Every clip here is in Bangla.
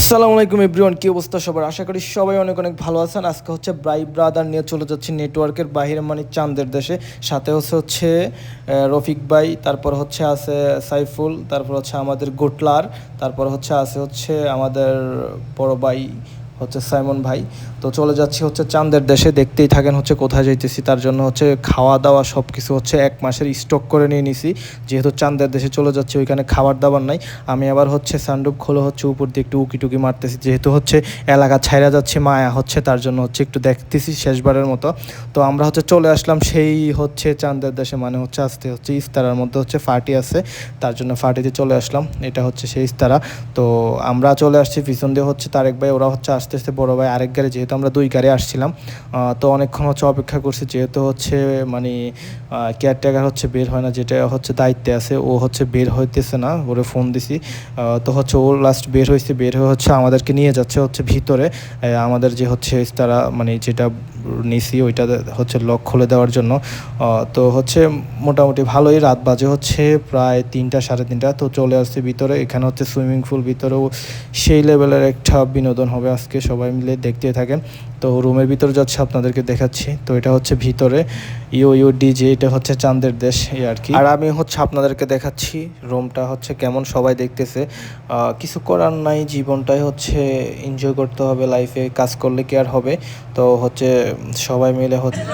আসসালামু আলাইকুম এভরিওয়ান, কি অবস্থা সবার? আশা করি সবাই অনেক অনেক ভালো আছেন। আজকে হচ্ছে ব্রাই ব্রাদার নিয়ে চলে যাচ্ছি নেটওয়ার্কের বাইরে, মানে চাঁদের দেশে। সাথে হচ্ছে রফিক ভাই, তারপর হচ্ছে আছে সাইফুল, তারপর হচ্ছে আমাদের গোটলার, তারপর হচ্ছে আমাদের বড় ভাই হচ্ছে সাইমন ভাই। তো চলে যাচ্ছি হচ্ছে চাঁদের দেশে। দেখতেই থাকেন হচ্ছে কোথায় যাইতেছি। তার জন্য হচ্ছে খাওয়া দাওয়া সব কিছু হচ্ছে 1 মাসের স্টক করে নিয়ে নিছি, যেহেতু চাঁদের দেশে চলে যাচ্ছি, ওইখানে খাবার দাবার নাই। আমি আবার হচ্ছে সানরুফ খোলা হচ্ছে উপর দিয়ে একটু উকি টুকি মারতেছি, যেহেতু হচ্ছে এলাকা ছাইরা যাচ্ছে, মায়া হচ্ছে, তার জন্য হচ্ছে একটু দেখতেছি শেষবারের মতো। তো আমরা হচ্ছে চলে আসলাম সেই হচ্ছে চাঁদের দেশে, মানে হচ্ছে আসতে হচ্ছে ইফতারার মধ্যে হচ্ছে ফার্টি আছে, তার জন্য ফার্টিতে চলে আসলাম। এটা হচ্ছে সেই ইফতারা। তো আমরা চলে আসছি, পিছন দিয়ে হচ্ছে তারেক ভাই, ওরা হচ্ছে আস্তে আস্তে বড় ভাই আরেক গাড়ি, যেহেতু আমরা 2 গাড়ি আসছিলাম। তো অনেকক্ষণ হচ্ছে অপেক্ষা করছি, যেহেতু হচ্ছে মানে কেয়ারটেকার হচ্ছে বের হয় না, যেটা হচ্ছে দায়িত্বে আছে, ও হচ্ছে বের হইতেছে না, ওরে ফোন দিছি। তো হচ্ছে ও লাস্ট বের হয়েছে, বের হয়ে হচ্ছে আমাদেরকে নিয়ে যাচ্ছে হচ্ছে ভিতরে। আমাদের যে হচ্ছে তারা মানে যেটা নিছি ওইটা হচ্ছে লক খুলে দেওয়ার জন্য। তো হচ্ছে মোটামুটি ভালোই, রাত বাজে হচ্ছে প্রায় 3টা সাড়ে 3টা। তো চলে আসছে ভিতরে, এখানে হচ্ছে সুইমিং পুল, ভিতরেও সেই লেভেলের একটা বিনোদন হবে আজকে, সবাই মিলে দেখতে থাকেন। তো রুমের ভিতরে যাচ্ছে, আপনাদেরকে দেখাচ্ছি। তো এটা হচ্ছে ভিতরে ইউ ডিজে, এটা হচ্ছে চাঁদের দেশ এই আর কি। আর আমি হচ্ছে আপনাদেরকে দেখাচ্ছি রুমটা হচ্ছে কেমন, সবাই দেখতেছে। কিছু করার নাই, জীবনটাই হচ্ছে এনজয় করতে হবে, লাইফে কাজ করলে কি আর হবে। তো হচ্ছে সবাই মিলে হচ্ছে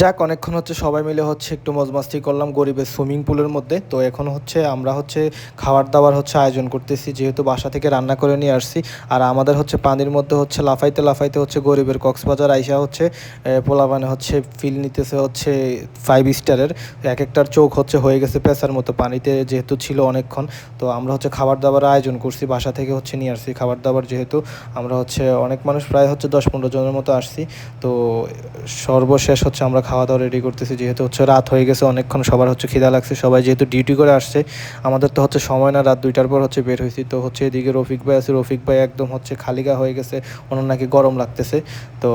যাক, অনেকক্ষণ হচ্ছে সবাই মিলে হচ্ছে একটু মজমাস্তি করলাম গরিবের সুইমিং পুলের মধ্যে। তো এখন হচ্ছে আমরা হচ্ছে খাবার দাবার হচ্ছে আয়োজন করতেছি, যেহেতু বাসা থেকে রান্না করে নিয়ে আসছি। আর আমাদের হচ্ছে পানির মধ্যে হচ্ছে লাফাইতে লাফাইতে হচ্ছে গরিবের কক্সবাজার আইসা হচ্ছে পোলাপানে হচ্ছে ফিল নিতেছে হচ্ছে 5 স্টারের। এক একটার চোখ হচ্ছে হয়ে গেছে পেঁচার মতো পানিতে, যেহেতু ছিল অনেকক্ষণ। তো আমরা হচ্ছে খাবার দাবার আয়োজন করছি, বাসা থেকে হচ্ছে নিয়ে আসছি খাবার দাবার, যেহেতু আমরা হচ্ছে অনেক মানুষ, প্রায় হচ্ছে 10-15 জনের মতো আসছি। তো সর্বশেষ হচ্ছে আমরা খাওয়া দাওয়া রেডি করতেছি, যেহেতু হচ্ছে রাত হয়ে গেছে অনেকক্ষণ, সবার হচ্ছে খিদা লাগছে, সবাই যেহেতু ডিউটি করে আসছে। আমাদের তো হচ্ছে সময় না, রাত 2টার পর হচ্ছে বের হয়েছি। তো হচ্ছে এদিকে রফিক ভাই আছে, রফিক ভাই একদম হচ্ছে খালিগা হয়ে গেছে, ওনার নাকি গরম লাগতেছে। তো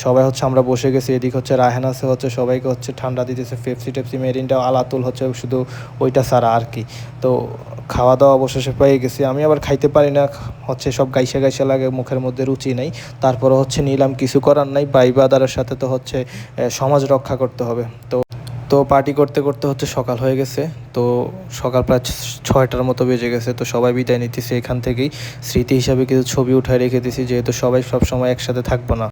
সবাই হচ্ছে আমরা বসে গেছি, এদিকে হচ্ছে রায়হান আছে, হচ্ছে সবাইকে হচ্ছে ঠান্ডা দিতেছে, পেপসি টেপসি মেরিনটা, আলাতুল হচ্ছে শুধু ওইটা ছাড়া আর কি। তো খাওয়া দাওয়া অবশেষে পেয়ে গেছি। আমি আবার খাইতে পারি না, হচ্ছে সব গাইসা গাইসা লাগে, মুখের মধ্যে রুচি নেই। তারপরে হচ্ছে নিলাম, কিছু করার নাই, ভাই ব্রাদারের সাথে তো হচ্ছে সমাজ রক্ষা করতে হবে। তো তো পার্টি করতে করতে হচ্ছে সকাল হয়ে গেছে। তো সকাল প্রায় 6টার মতো বেজে গেছে। তো সবাই বিদায় নিতেছি এখান থেকেই, স্মৃতি হিসাবে কিছু ছবি উঠায় রেখে দিছি, যেহেতু সবাই সব সময় একসাথে থাকবো না।